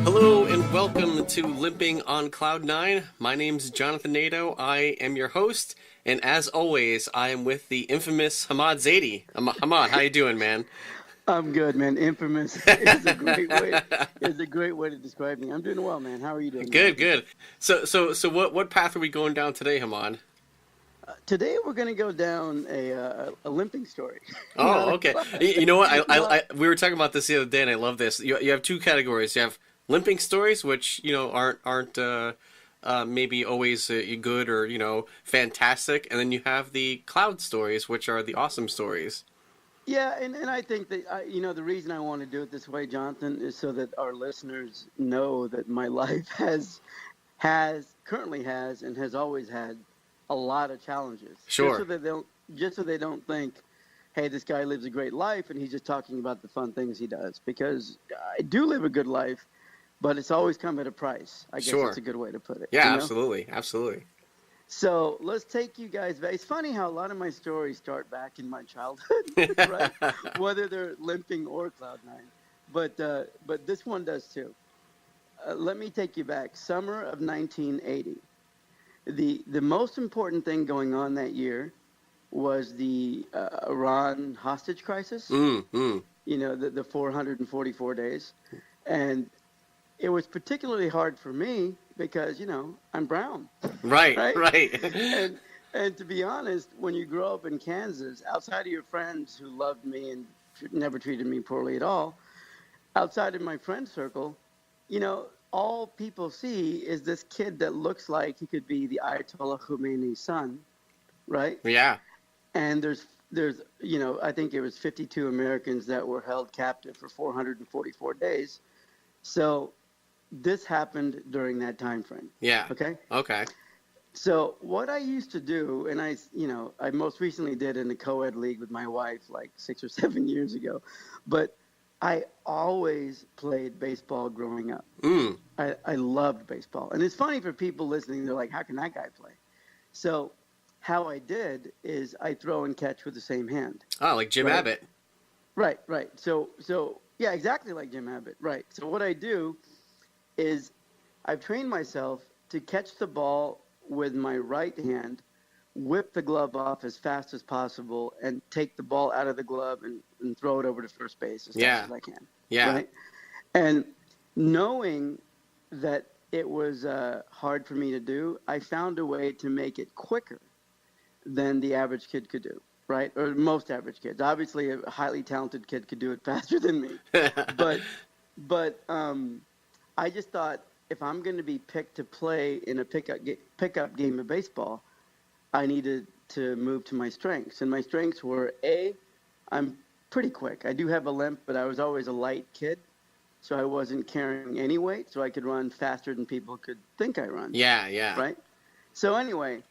Hello and welcome to Limping on Cloud 9. My name's Jonathan Nato. I am your host, and as always, I am with the infamous Hamad Zaidi. Hamad, how you doing, man? I'm good, man. Infamous is a great way to describe me. I'm doing well, man. How are you doing? Good. So what path are we going down today, Hamad? Today we're going to go down a limping story. Oh, okay. You know what? I we were talking about this the other day, and I love this. You have two categories. You have limping stories, which aren't maybe always good or fantastic, and then you have the cloud stories, which are the awesome stories. Yeah, and I think that the reason I want to do it this way, Jonathan, is so that our listeners know that my life currently has and has always had a lot of challenges. Sure. Just so they don't think, hey, this guy lives a great life and he's just talking about the fun things he does. Because I do live a good life, but it's always come at a price. I guess that's a good way to put it. Yeah, absolutely. So let's take you guys back. It's funny how a lot of my stories start back in my childhood, right? Whether they're limping or Cloud9. But this one does too. Let me take you back. Summer of 1980. The most important thing going on that year was the Iran hostage crisis. The 444 days. And it was particularly hard for me because, I'm brown. Right. And to be honest, when you grow up in Kansas, outside of your friends who loved me and never treated me poorly at all, outside of my friend circle, all people see is this kid that looks like he could be the Ayatollah Khomeini's son, right? Yeah. And there's I think it was 52 Americans that were held captive for 444 days. So this happened during that time frame. Yeah. Okay. So what I used to do, and I most recently did in the co-ed league with my wife like 6 or 7 years ago, but I always played baseball growing up. I loved baseball. And it's funny for people listening, they're like, how can that guy play? So how I did is I throw and catch with the same hand. Oh, like Jim Abbott. Right. So yeah, exactly like Jim Abbott. Right. So what I do is I've trained myself to catch the ball with my right hand, whip the glove off as fast as possible, and take the ball out of the glove and throw it over to first base as fast as I can. Yeah. Right? And knowing that it was hard for me to do, I found a way to make it quicker than the average kid could do, right? Or most average kids. Obviously, a highly talented kid could do it faster than me. But I just thought, if I'm going to be picked to play in a pickup game of baseball, I needed to move to my strengths. And my strengths were, I'm pretty quick. I do have a limp, but I was always a light kid. So I wasn't carrying any weight, so I could run faster than people could think I run. Yeah. Right? So anyway,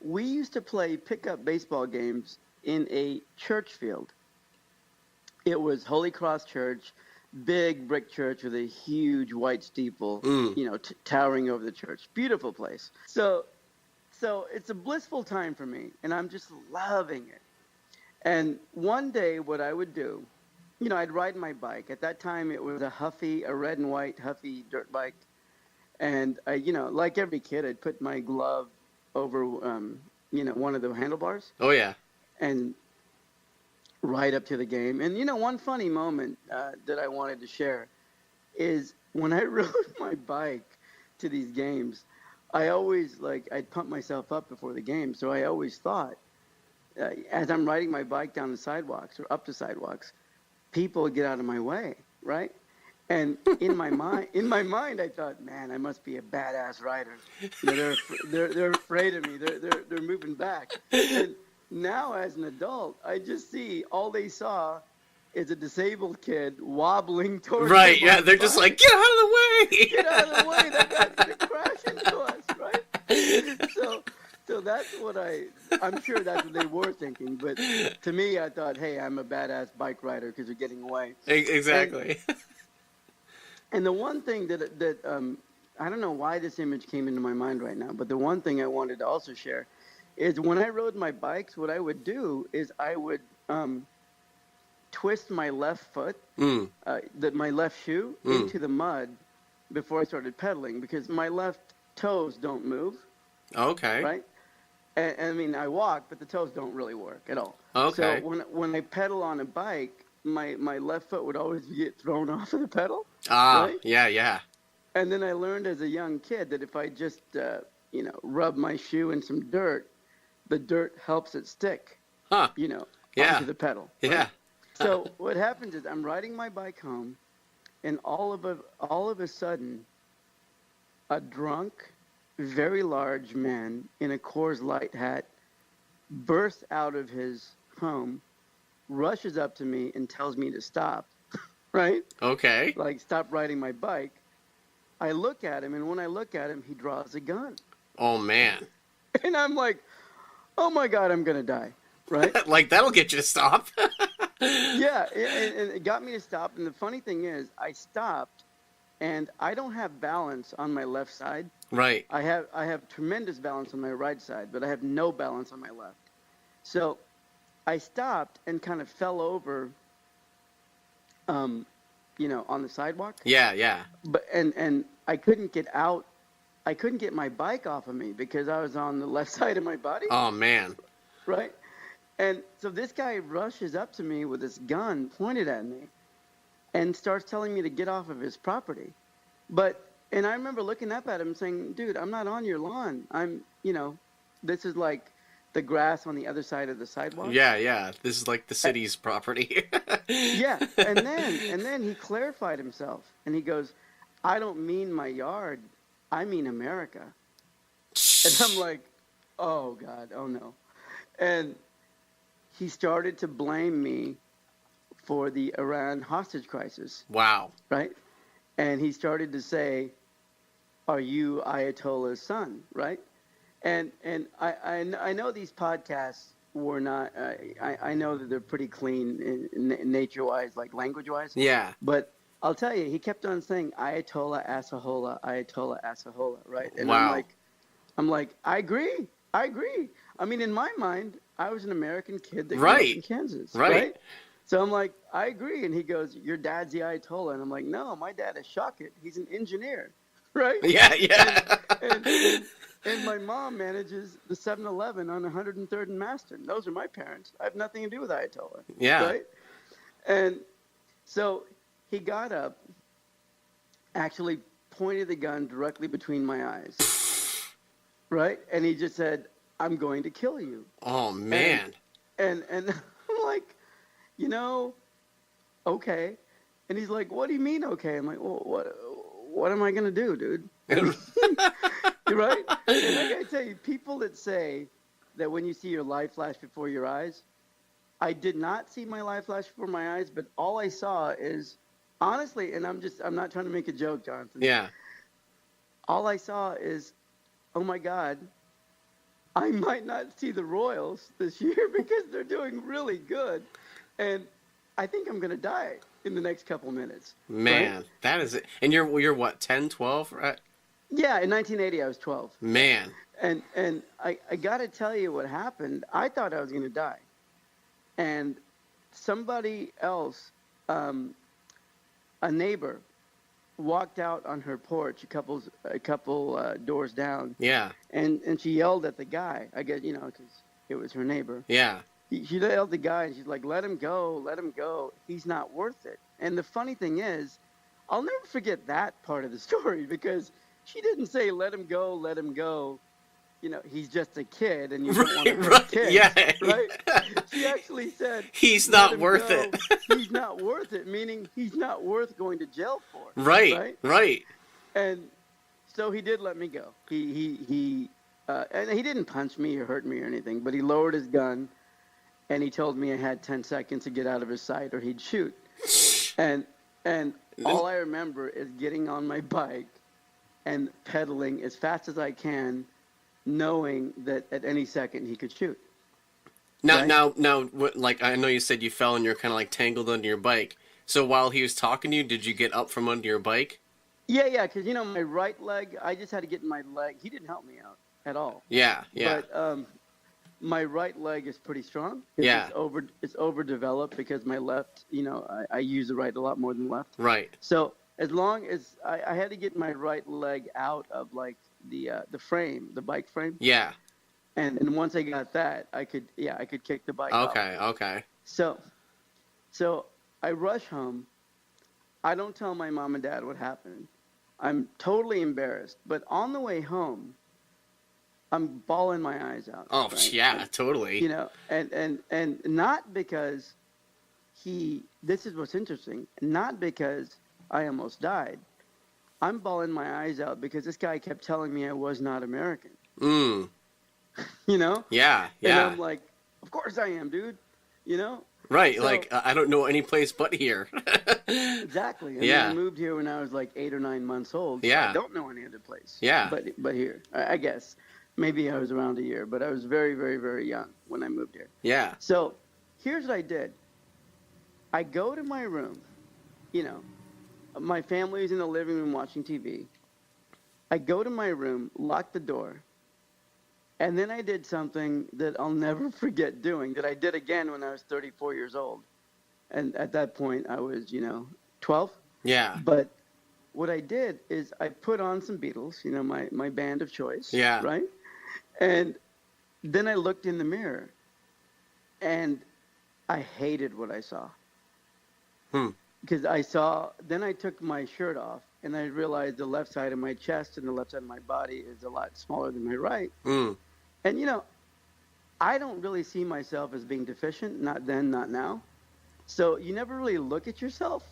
we used to play pickup baseball games in a church field. It was Holy Cross Church, big brick church with a huge white steeple, towering over the church. Beautiful place. So it's a blissful time for me, and I'm just loving it. And one day what I would do, I'd ride my bike. At that time, it was a red and white Huffy dirt bike. And I, like every kid, I'd put my glove over, one of the handlebars. Oh, yeah. And ride up to the game. And, one funny moment that I wanted to share is when I rode my bike to these games, I always, I'd pump myself up before the game. So I always thought, as I'm riding my bike down the sidewalks or up the sidewalks, people would get out of my way, right? And in my mind, I thought, man, I must be a badass rider. They're afraid of me. They're moving back. And now, as an adult, I just see all they saw is a disabled kid wobbling towards. Right? Yeah, they're just like, get out of the way. Get out of the way. That guy's gonna crash into us, right? So that's what I'm sure that's what they were thinking. But to me, I thought, hey, I'm a badass bike rider because they're getting away. Exactly. And the one thing that I don't know why this image came into my mind right now, but the one thing I wanted to also share is when I rode my bikes, what I would do is I would twist my left foot, my left shoe into the mud before I started pedaling because my left toes don't move, Okay. right? And I mean, I walk, but the toes don't really work at all. So Okay. when I pedal on a bike, my left foot would always get thrown off of the pedal, Ah, right? yeah, yeah. And then I learned as a young kid that if I just, rub my shoe in some dirt, the dirt helps it stick, Huh. you know, Yeah. onto the pedal, right? Yeah. So what happens is I'm riding my bike home, and all of a sudden, a drunk, very large man in a Coors Light hat bursts out of his home, rushes up to me, and tells me to stop, right? Okay. Like, stop riding my bike. I look at him, and when I look at him, he draws a gun. Oh man. And I'm like, oh my God, I'm going to die, right? Like that'll get you to stop. Yeah, and it got me to stop. And the funny thing is, I stopped, and I don't have balance on my left side. Right. I have tremendous balance on my right side, but I have no balance on my left. So I stopped and kind of fell over, on the sidewalk. Yeah, yeah. But and I couldn't get out. I couldn't get my bike off of me because I was on the left side of my body, Oh man. right? And so this guy rushes up to me with this gun pointed at me and starts telling me to get off of his property. And I remember looking up at him saying, dude, I'm not on your lawn. This is like the grass on the other side of the sidewalk. Yeah, yeah. This is like the city's property. Yeah. And then he clarified himself and he goes, I don't mean my yard. I mean America. And I'm like, oh God, oh no. And he started to blame me for the Iran hostage crisis, Wow. right? And he started to say, are you Ayatollah's son, right? And I know these podcasts were not, I know that they're pretty clean in nature-wise, like language-wise. Yeah. But I'll tell you, he kept on saying Ayatollah, Asahola, right? And Wow. I'm like, I agree. I mean, in my mind, I was an American kid that grew up Right. in Kansas, Right. right? So I'm like, I agree. And he goes, your dad's the Ayatollah. And I'm like, no, my dad is Shawkut. He's an engineer, right? Yeah, yeah. And my mom manages the 7-Eleven on 103rd and Master. Those are my parents. I have nothing to do with Ayatollah. Yeah. Right? And so he got up, actually pointed the gun directly between my eyes, right? And he just said, I'm going to kill you. Oh man. And I'm like, okay. And he's like, what do you mean, okay? I'm like, well, what am I going to do, dude? Right? And I got to tell you, people that say that when you see your life flash before your eyes, I did not see my life flash before my eyes, but all I saw is, honestly, and I'm not trying to make a joke, Jonathan. Yeah. All I saw is, oh my God, I might not see the Royals this year because they're doing really good. And I think I'm going to die in the next couple minutes. Man, right? that is it. And you're what, 10, 12, right? Yeah, in 1980 I was 12. Man. And I got to tell you what happened. I thought I was going to die. And somebody else, a neighbor, walked out on her porch a couple doors down. Yeah. And she yelled at the guy, I guess, because it was her neighbor. Yeah. She yelled at the guy, and she's like, let him go. He's not worth it. And the funny thing is, I'll never forget that part of the story because she didn't say, let him go. He's just a kid, and you don't want to hurt kids, yeah. right? She actually said, he's not worth it. He's not worth it, meaning he's not worth going to jail for. Right. And so he did let me go. He and he didn't punch me or hurt me or anything, but he lowered his gun, and he told me I had 10 seconds to get out of his sight or he'd shoot. And all I remember is getting on my bike and pedaling as fast as I can, knowing that at any second he could shoot. Now, like I know you said you fell and you're kind of like tangled under your bike. So while he was talking to you, did you get up from under your bike? Yeah, because my right leg, I just had to get in my leg. He didn't help me out at all. Yeah. But my right leg is pretty strong. Yeah. It's overdeveloped because my left, I use the right a lot more than left. Right. So as long as I had to get my right leg out of like the frame, the bike frame, Yeah. and once I got that, I could kick the bike off. Okay. Okay. So so I rush home. I don't tell my mom and dad what happened. I'm totally embarrassed. But on the way home, I'm bawling my eyes out. Oh, Right? yeah, totally. You know, and not because he. This is what's interesting. Not because I almost died. I'm bawling my eyes out because this guy kept telling me I was not American. Mm. You know? Yeah. And Yeah. I'm like, of course I am, dude. You know? Right. So, Like, I don't know any place but here. exactly. And Yeah. I moved here when I was like 8 or 9 months old. So Yeah. I don't know any other place. Yeah. But here, I guess. Maybe I was around a year, but I was very, very, very young when I moved here. Yeah. So here's what I did. I go to my room. You know, my family's in the living room watching TV. I go to my room, lock the door, and then I did something that I'll never forget doing, that I did again when I was 34 years old. And at that point, I was, 12. Yeah. But what I did is I put on some Beatles, my band of choice. Yeah. Right? And then I looked in the mirror, and I hated what I saw. Because then I took my shirt off, and I realized the left side of my chest and the left side of my body is a lot smaller than my right. Mm. And, I don't really see myself as being deficient, not then, not now. So you never really look at yourself,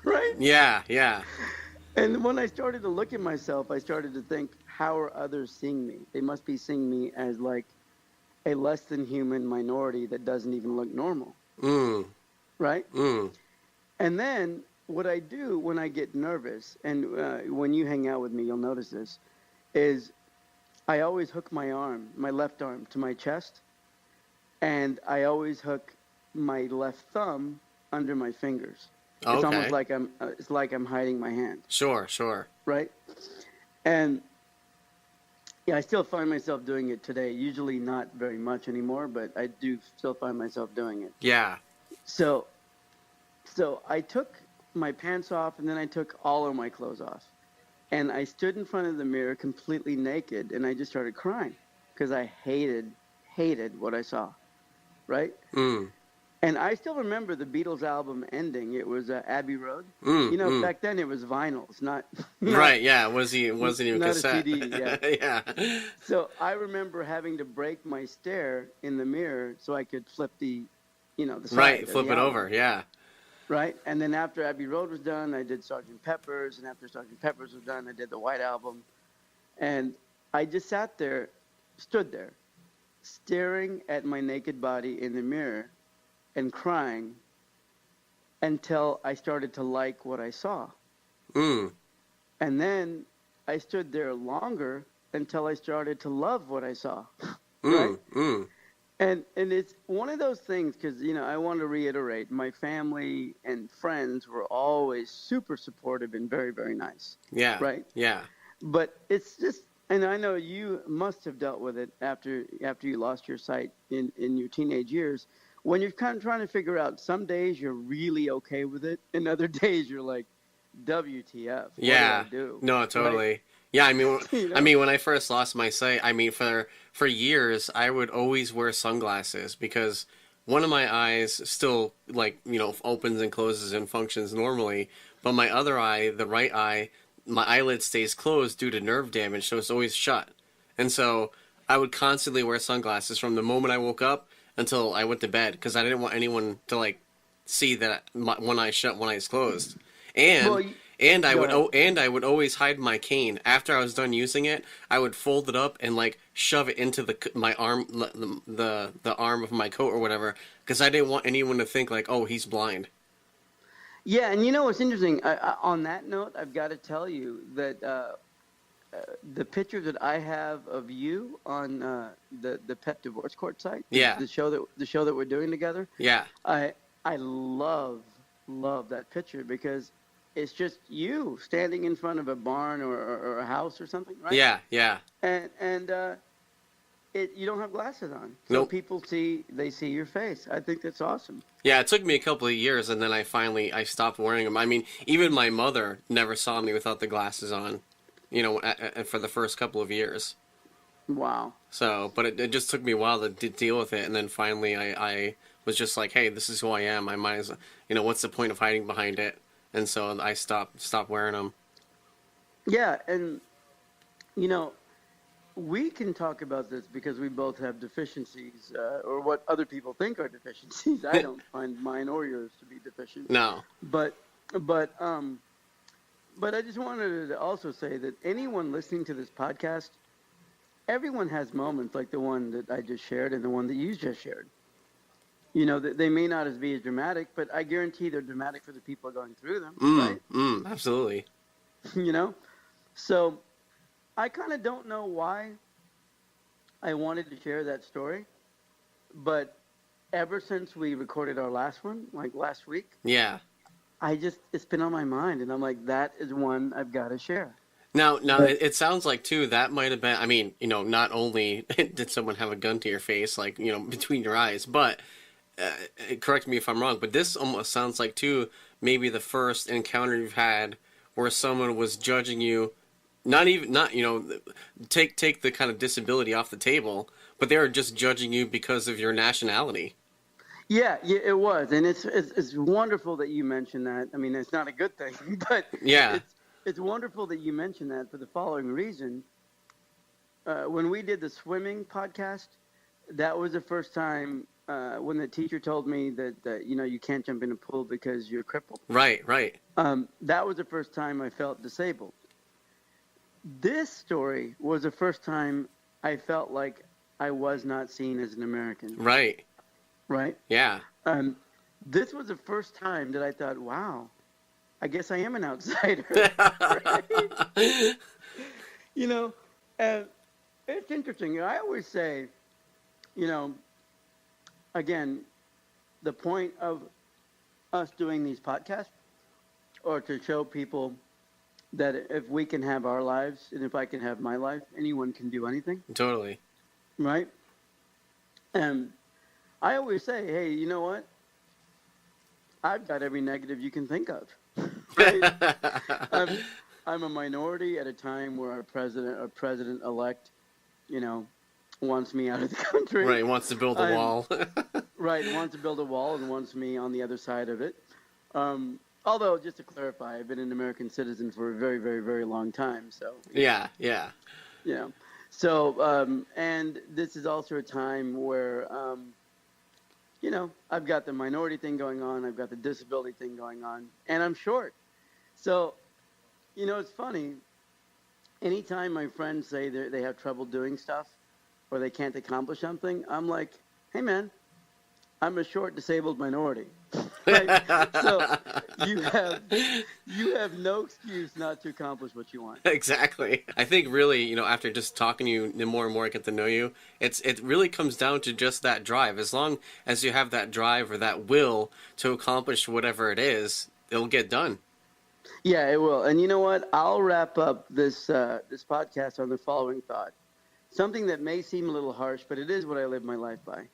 right? Yeah. Yeah. And when I started to look at myself, I started to think, how are others seeing me? They must be seeing me as like a less than human minority that doesn't even look normal. Mm. Right? Mm. And then what I do when I get nervous, and when you hang out with me, you'll notice this, is I always hook my left arm to my chest, and I always hook my left thumb under my fingers. Okay. It's almost like I'm hiding my hand. Sure. Sure. Right? And yeah, I still find myself doing it today. Usually not very much anymore, but I do still find myself doing it. Yeah. So I took my pants off, and then I took all of my clothes off. And I stood in front of the mirror completely naked, and I just started crying because I hated what I saw. Right? Mm. And I still remember the Beatles album ending. It was Abbey Road. Back then it was vinyls, not right. Yeah. Wasn't even not cassette. a CD. Yeah. Yeah. So I remember having to break my stare in the mirror so I could flip the side. Right. of Flip the it album. over. Yeah. Right. And then after Abbey Road was done, I did Sgt. Pepper's, and after Sgt. Pepper's was done, I did the White Album, and I just stood there, staring at my naked body in the mirror, and crying until I started to like what I saw. Mm. And then I stood there longer until I started to love what I saw. Right? Mm. And it's one of those things because, I want to reiterate, my family and friends were always super supportive and very, very nice. Yeah. Right? Yeah. But it's just, and I know you must have dealt with it after you lost your sight in your teenage years, when you're kind of trying to figure out, some days you're really okay with it, and other days you're like, WTF, what do I do? No, totally. Right? Yeah, I mean, when I first lost my sight, for years I would always wear sunglasses because one of my eyes still opens and closes and functions normally, but my other eye, the right eye, my eyelid stays closed due to nerve damage, so it's always shut. And so I would constantly wear sunglasses from the moment I woke up until I went to bed because I didn't want anyone to see that one eye shut, one eye's closed. And I would always hide my cane. After I was done using it, I would fold it up and shove it into my arm, the arm of my coat or whatever, because I didn't want anyone to think oh, he's blind. Yeah, and what's interesting? On that note, I've got to tell you that the picture that I have of you on the Pet Divorce Court site, the show that we're doing together. Yeah, I love that picture because it's just you standing in front of a barn or a house or something, right? Yeah. And you don't have glasses on, so Nope. people see your face. I think that's awesome. Yeah, it took me a couple of years, and then I stopped wearing them. I mean, even my mother never saw me without the glasses on, for the first couple of years. Wow. So, but it just took me a while to deal with it, and then finally I was just like, hey, this is who I am. I might as what's the point of hiding behind it? And so I stopped wearing them. Yeah, and you know, we can talk about this because we both have deficiencies, or what other people think are deficiencies. I don't find mine or yours to be deficient. No. But but um but I just wanted to also say that anyone listening to this podcast, everyone has moments like the one that I just shared and the one that you just shared. They may not be as dramatic, but I guarantee they're dramatic for the people going through them, right? Absolutely. you know? So I kind of don't know why I wanted to share that story, but ever since we recorded our last one, like last week, Yeah. it's been on my mind, and I'm like, that is one I've got to share. Now, But it sounds like too that might have been. I mean, not only did someone have a gun to your face, like between your eyes, but correct me if I'm wrong, but this almost sounds like too maybe the first encounter you've had where someone was judging you. Not take the kind of disability off the table, but they were just judging you because of your nationality. yeah, it was, and it's wonderful that you mentioned that. I mean, it's not a good thing, but Yeah. it's wonderful that you mentioned that for the following reason. When we did the swimming podcast, that was the first time when the teacher told me that you can't jump in a pool because you're crippled. Right. That was the first time I felt disabled. This story was the first time I felt like I was not seen as an American. Right. Right? Yeah. This was the first time that I thought, wow, I guess I am an outsider. Right? And it's interesting. I always say, again, the point of us doing these podcasts, or to show people that if we can have our lives and if I can have my life, anyone can do anything. Totally. Right? And I always say, hey, you know what? I've got every negative you can think of. Right? I'm a minority at a time where our president-elect, wants me out of the country. Right, wants to build a wall. Right, wants to build a wall and wants me on the other side of it. Although, just to clarify, I've been an American citizen for a very, very, very long time. So Yeah. So, and this is also a time where, I've got the minority thing going on, I've got the disability thing going on, and I'm short. So, it's funny. Anytime my friends say they have trouble doing stuff or they can't accomplish something, I'm like, hey, man, I'm a short disabled minority. Right? So you have no excuse not to accomplish what you want. Exactly. I think really, after just talking to you, the more and more I get to know you, it really comes down to just that drive. As long as you have that drive or that will to accomplish whatever it is, it'll get done. Yeah, it will. And you know what? I'll wrap up this podcast on the following thought. Something that may seem a little harsh, but it is what I live my life by.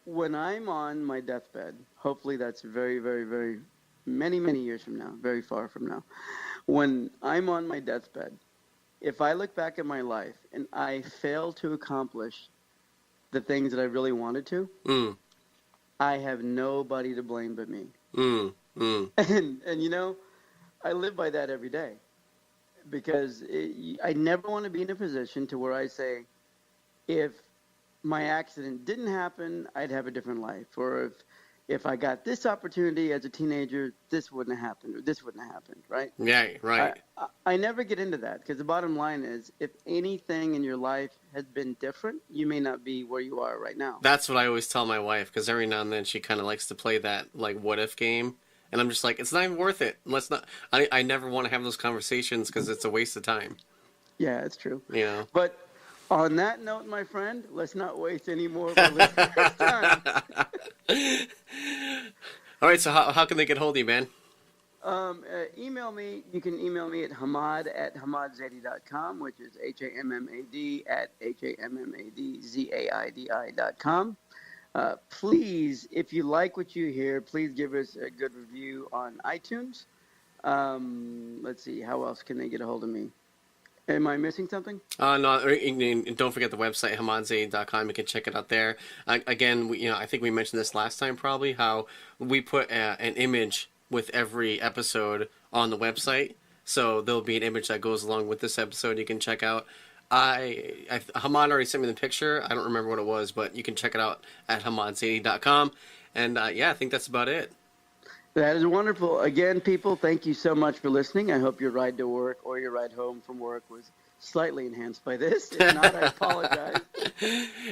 When I'm on my deathbed, hopefully that's very, very, very many, many years from now, very far from now. When I'm on my deathbed, if I look back at my life and I fail to accomplish the things that I really wanted to, I have nobody to blame but me. And I live by that every day because I never want to be in a position to where I say, if my accident didn't happen, I'd have a different life. Or if I got this opportunity as a teenager, this wouldn't have happened, or this wouldn't have happened, right? Yeah, right. I never get into that because the bottom line is, if anything in your life has been different, you may not be where you are right now. That's what I always tell my wife, because every now and then she kind of likes to play that, like, what-if game. And I'm just like, it's not even worth it. Let's not. I never want to have those conversations because it's a waste of time. Yeah, it's true. But on that note, my friend, let's not waste any more of our listeners' time. All right, so how can they get hold of you, man? Email me. You can email me at hamad@hamadziadi.com, which is HAMMAD@HAMMADZAIDI.com. Please, if you like what you hear, please give us a good review on iTunes. Let's see, how else can they get a hold of me? Am I missing something? No, and don't forget the website, hamadzade.com. You can check it out there. Again, I think we mentioned this last time probably, how we put an image with every episode on the website. So there'll be an image that goes along with this episode you can check out. Hamad already sent me the picture. I don't remember what it was, but you can check it out at hamadzade.com. And yeah, I think that's about it. That is wonderful. Again, people, thank you so much for listening. I hope your ride to work or your ride home from work was slightly enhanced by this. If not, I apologize.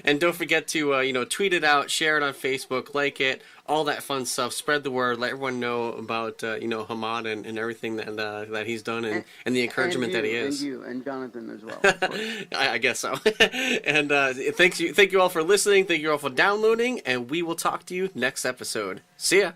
And don't forget to tweet it out, share it on Facebook, like it, all that fun stuff. Spread the word. Let everyone know about Hamad and everything that he's done and the encouragement that he is. And you and Jonathan as well. Of course. I guess so. And thank you all for listening. Thank you all for downloading, and we will talk to you next episode. See ya.